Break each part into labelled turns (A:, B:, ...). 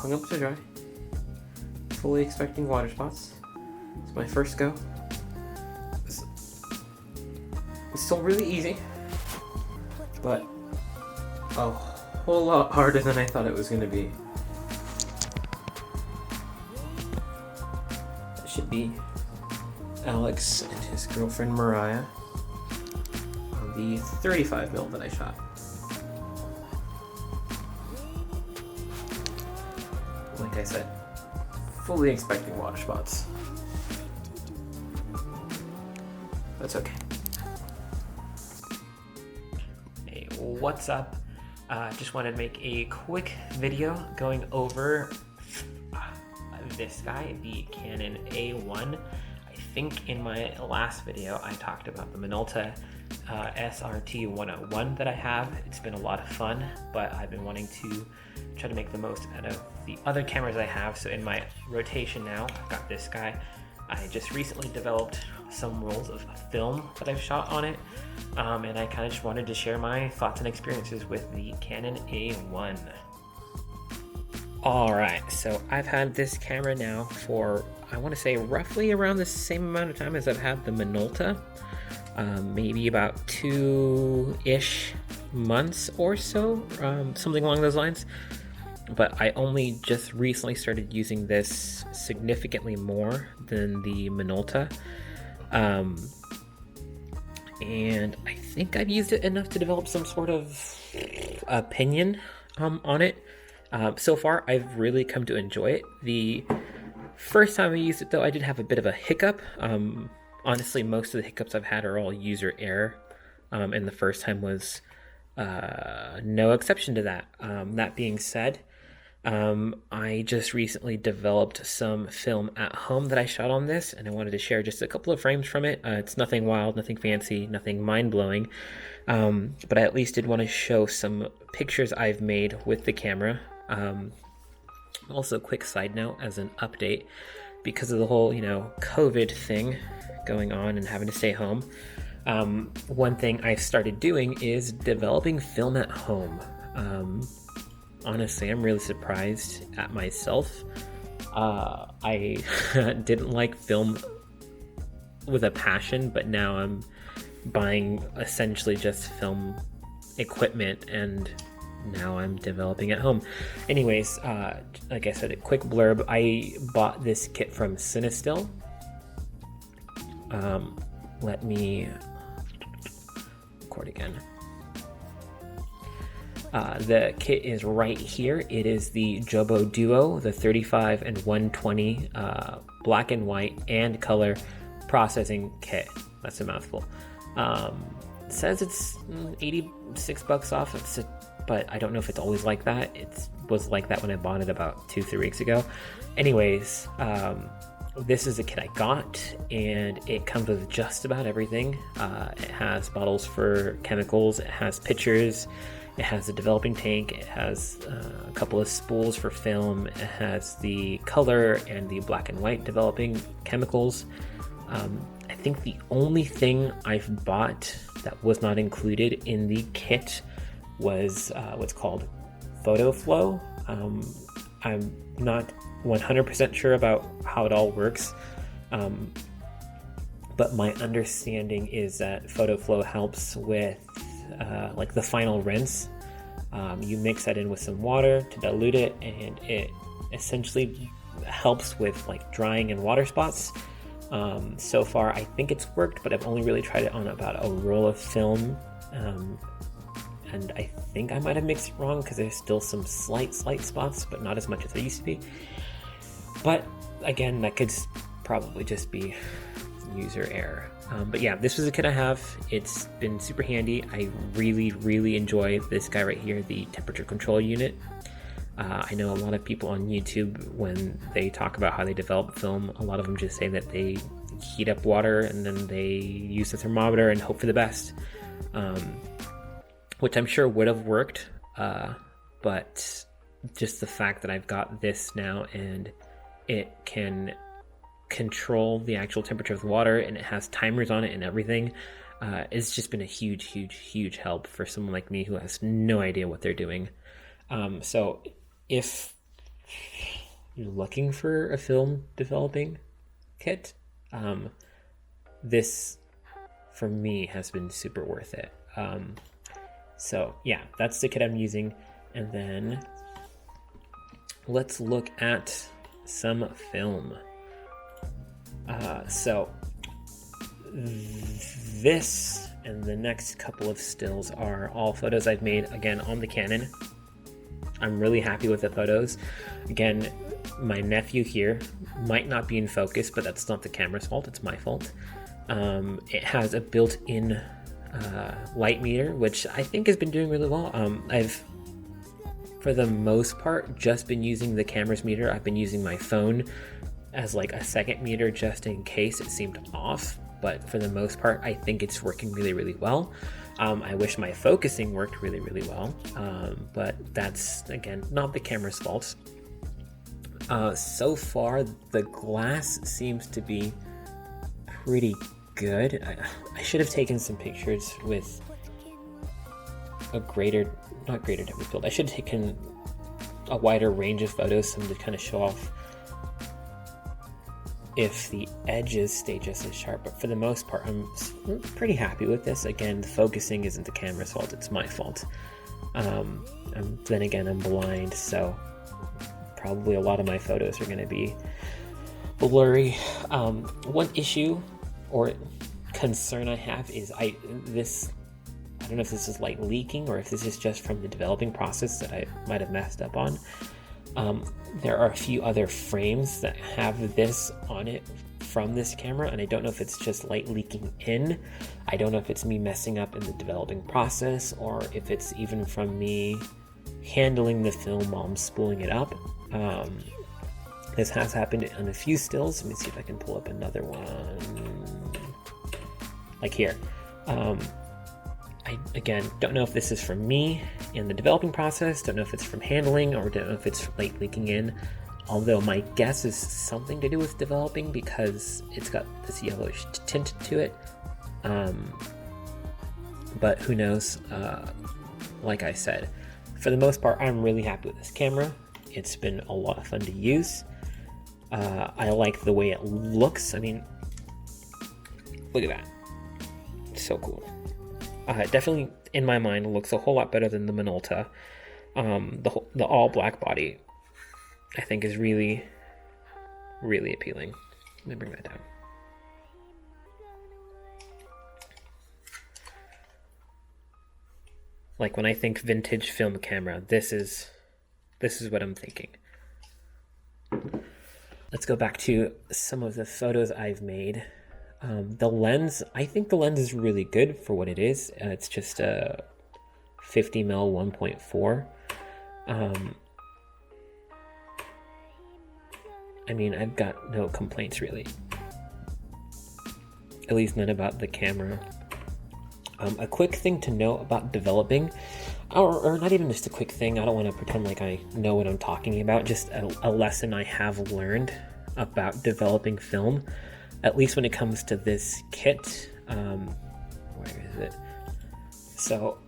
A: hung up to dry. Fully expecting water spots. It's my first go. It's still really easy, but a whole lot harder than I thought it was going to be. That should be Alex and his girlfriend Mariah on the 35mm that I shot. Like I said, fully expecting water spots. That's okay. Hey, what's up? Just wanted to make a quick video going over this guy, the Canon A1. I think in my last video I talked about the Minolta SRT 101 that I have. It's been a lot of fun, but I've been wanting to try to make the most out of the other cameras I have. So in my rotation now, I've got this guy. I just recently developed some rolls of film that I've shot on it, and I kind of just wanted to share my thoughts and experiences with the Canon A1. Alright, so I've had this camera now for, I want to say, roughly around the same amount of time as I've had the Minolta. Maybe about 2-ish months or so, something along those lines. But I only just recently started using this significantly more than the Minolta. And I think I've used it enough to develop some sort of opinion on it. So far, I've really come to enjoy it. The first time I used it, though, I did have a bit of a hiccup. Honestly, most of the hiccups I've had are all user error. And the first time was no exception to that. That being said, I just recently developed some film at home that I shot on this, and I wanted to share just a couple of frames from it. It's nothing wild, nothing fancy, nothing mind-blowing, but I at least did want to show some pictures I've made with the camera. Also, quick side note as an update, because of the whole, COVID thing going on and having to stay home, one thing I've started doing is developing film at home. Honestly, I'm really surprised at myself. I didn't like film with a passion, but now I'm buying essentially just film equipment, and now I'm developing at home. Anyways, like I said, a quick blurb. I bought this kit from Cinestill. Let me record again. The kit is right here. It is the Jobo Duo, the 35 and 120 black and white and color processing kit. That's a mouthful. It says it's $86 off, but I don't know if it's always like that. It was like that when I bought it about 2-3 weeks ago. Anyways, this is a kit I got, and it comes with just about everything. It has bottles for chemicals, it has pictures, it has a developing tank, it has a couple of spools for film, it has the color and the black and white developing chemicals. I think the only thing I've bought that was not included in the kit was what's called photo flow. I'm not 100% sure about how it all works, but my understanding is that photo flow helps with like the final rinse. You mix that in with some water to dilute it, and it essentially helps with like drying and water spots. So far I think it's worked, but I've only really tried it on about a roll of film, and I think I might have mixed it wrong because there's still some slight spots, but not as much as there used to be. But again, that could probably just be user error. But yeah, this was a kit I have. It's been super handy. I really enjoy this guy right here, the temperature control unit. I know a lot of people on YouTube, when they talk about how they develop film, a lot of them just say that they heat up water and then they use the thermometer and hope for the best, which I'm sure would have worked, but just the fact that I've got this now and it can control the actual temperature of the water and it has timers on it and everything, it's just been a huge help for someone like me who has no idea what they're doing. So if you're looking for a film developing kit, this for me has been super worth it. So yeah, that's the kit I'm using. And then let's look at some film. So this and the next couple of stills are all photos I've made, again, on the Canon. I'm really happy with the photos. Again, my nephew here might not be in focus, but that's not the camera's fault, it's my fault. It has a built-in light meter, which I think has been doing really well. I've, for the most part, just been using the camera's meter. I've been using my phone as like a second meter just in case it seemed off, but for the most part I think it's working really, really well. I wish my focusing worked really, really well, but that's, again, not the camera's fault. So far the glass seems to be pretty good. I should have taken some pictures with a not greater depth of field. I should have taken a wider range of photos, some to kind of show off if the edges stay just as sharp, but for the most part I'm pretty happy with this. Again, the focusing isn't the camera's fault, it's my fault. Then again, I'm blind, so probably a lot of my photos are going to be blurry. One issue or concern I have is I don't know if this is light leaking or if this is just from the developing process that I might have messed up on. There are a few other frames that have this on it from this camera, and I don't know if it's just light leaking in. I don't know if it's me messing up in the developing process or if it's even from me handling the film while I'm spooling it up. This has happened on a few stills. Let me see if I can pull up another one. Like here. I, again, don't know if this is from me in the developing process, don't know if it's from handling, or don't know if it's light leaking in, although my guess is something to do with developing because it's got this yellowish tint to it. But who knows? Like I said, for the most part, I'm really happy with this camera. It's been a lot of fun to use. I like the way it looks. I mean, look at that. It's so cool. Definitely, in my mind, looks a whole lot better than the Minolta. The all black body, I think, is really, really appealing. Let me bring that down. Like when I think vintage film camera, this is what I'm thinking. Let's go back to some of the photos I've made. The lens, I think the lens is really good for what it is. It's just a 50mm 1.4. I mean, I've got no complaints really. At least none about the camera. A quick thing to know about developing, or not even just a quick thing, I don't want to pretend like I know what I'm talking about, just a lesson I have learned about developing film. At least when it comes to this kit. Where is it? So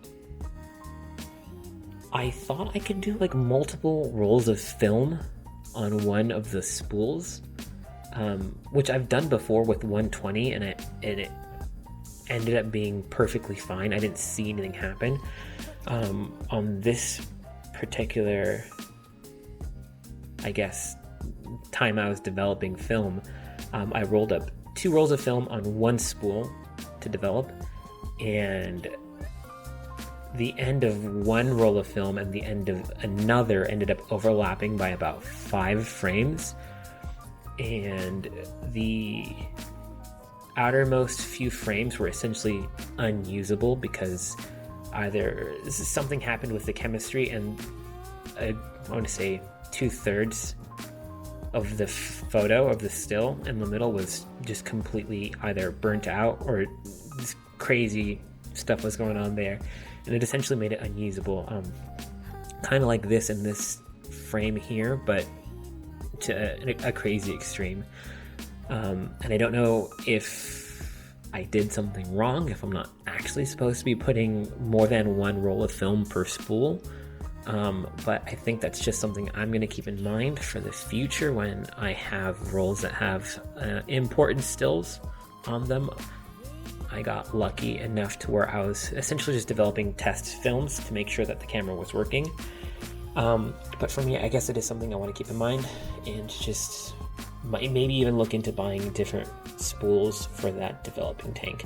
A: I thought I could do like multiple rolls of film on one of the spools, which I've done before with 120, and it ended up being perfectly fine. I didn't see anything happen. On this particular, I guess, time I was developing film, I rolled up 2 rolls of film on one spool to develop, and the end of one roll of film and the end of another ended up overlapping by about 5 frames, and the outermost few frames were essentially unusable because either something happened with the chemistry and I want to say 2/3 of the photo of the still in the middle was just completely either burnt out or this crazy stuff was going on there, and it essentially made it unusable. Kind of like this in this frame here, but to a crazy extreme. And I don't know if I did something wrong, if I'm not actually supposed to be putting more than one roll of film per spool, But I think that's just something I'm going to keep in mind for the future when I have rolls that have important stills on them. I got lucky enough to where I was essentially just developing test films to make sure that the camera was working. But for me, I guess it is something I want to keep in mind, and just maybe even look into buying different spools for that developing tank.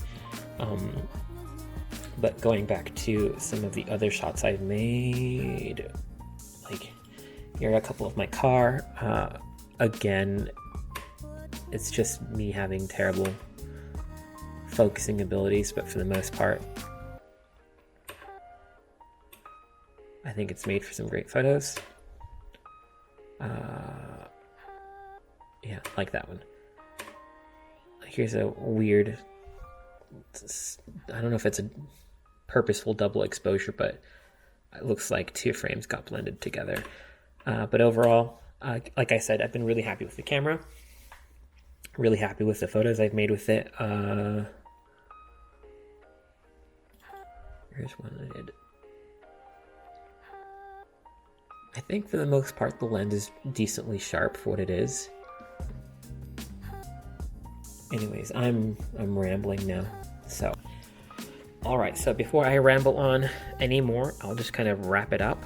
A: But going back to some of the other shots I've made, like here are a couple of my car. Again, it's just me having terrible focusing abilities, but for the most part, I think it's made for some great photos. Yeah, like that one. Here's a weird, I don't know if it's a purposeful double exposure, but it looks like two frames got blended together. But overall, like I said, I've been really happy with the camera. Really happy with the photos I've made with it. Here's one I did. I think for the most part, the lens is decently sharp for what it is. Anyways, I'm rambling now. So, all right. So before I ramble on anymore, I'll just kind of wrap it up.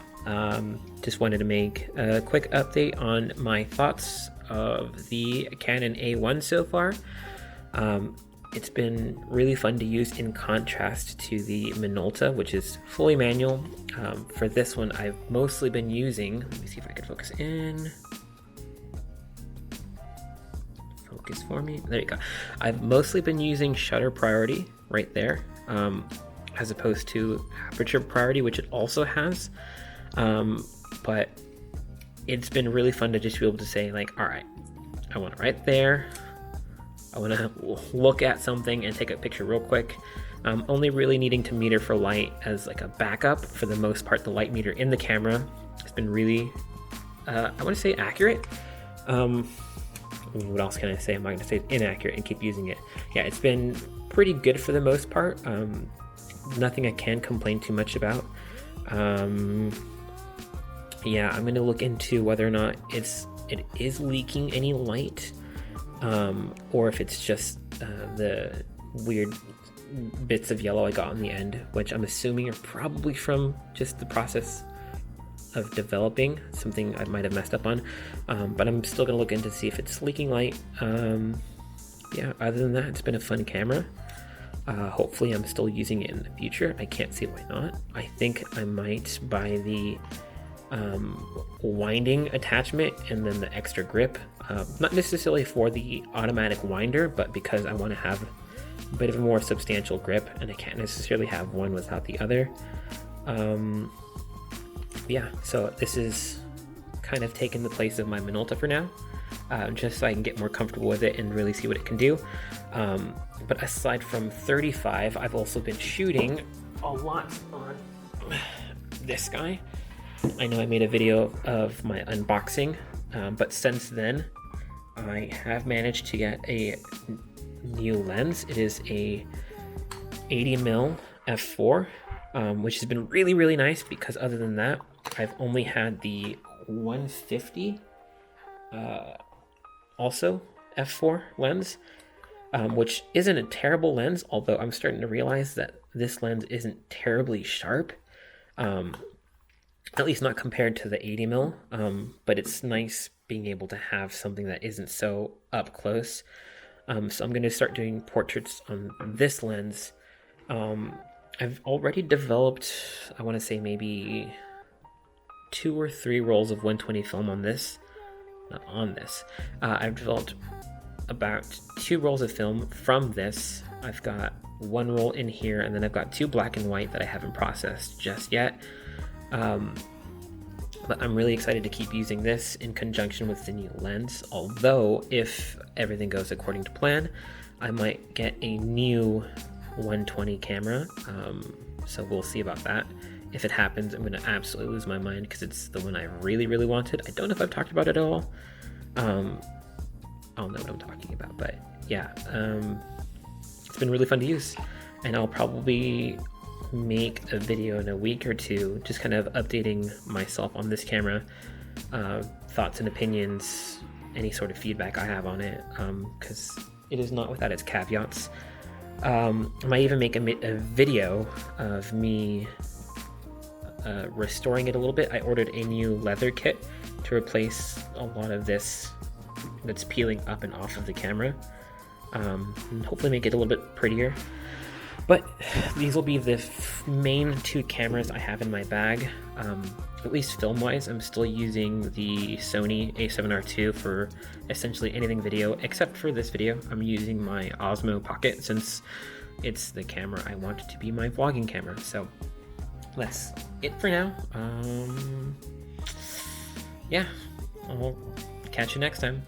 A: Just wanted to make a quick update on my thoughts of the Canon A1 so far. It's been really fun to use in contrast to the Minolta, which is fully manual. For this one, I've mostly been using, let me see if I can focus in. Focus for me. There you go. I've mostly been using shutter priority right there, as opposed to aperture priority, which it also has. But it's been really fun to just be able to say, like, all right, I want it right there. I want to look at something and take a picture real quick. Only really needing to meter for light as like a backup. For the most part, the light meter in the camera has been really, I want to say accurate. What else can I say? I'm not going to say inaccurate and keep using it. Yeah, it's been pretty good for the most part. Nothing I can complain too much about. Yeah, I'm going to look into whether or not it is leaking any light. Or if it's just the weird bits of yellow I got on the end, which I'm assuming are probably from just the process of developing, something I might have messed up on. But I'm still going to look into see if it's leaking light. Yeah, other than that, it's been a fun camera. Hopefully I'm still using it in the future. I can't see why not. I think I might buy the winding attachment and then the extra grip, not necessarily for the automatic winder, but because I want to have a bit of a more substantial grip, and I can't necessarily have one without the other. Yeah, so this is kind of taking the place of my Minolta for now, just so I can get more comfortable with it and really see what it can do. But aside from 35, I've also been shooting a lot on this guy. I know I made a video of my unboxing, but since then I have managed to get a new lens. It is a 80mm f4, which has been really, really nice because other than that, I've only had the 150 also f4 lens, which isn't a terrible lens, although I'm starting to realize that this lens isn't terribly sharp. At least not compared to the 80mm, but it's nice being able to have something that isn't so up close. So I'm going to start doing portraits on this lens. I've already developed, I want to say maybe 2 or 3 rolls of 120 film on this. Not on this. I've developed about 2 rolls of film from this. I've got 1 roll in here, and then I've got 2 black and white that I haven't processed just yet. But I'm really excited to keep using this in conjunction with the new lens, although if everything goes according to plan, I might get a new 120 camera, so we'll see about that. If it happens, I'm going to absolutely lose my mind because it's the one I really, really wanted. I don't know if I've talked about it at all. I'll know what I'm talking about, but yeah, it's been really fun to use, and I'll probably make a video in a week or two, just kind of updating myself on this camera, thoughts and opinions, any sort of feedback I have on it, because it is not without its caveats. I might even make a video of me restoring it a little bit. I ordered a new leather kit to replace a lot of this that's peeling up and off of the camera, and hopefully make it a little bit prettier. But these will be the main two cameras I have in my bag. At least film-wise, I'm still using the Sony A7R II for essentially anything video, except for this video. I'm using my Osmo Pocket since it's the camera I want to be my vlogging camera. So that's it for now. Yeah, I'll catch you next time.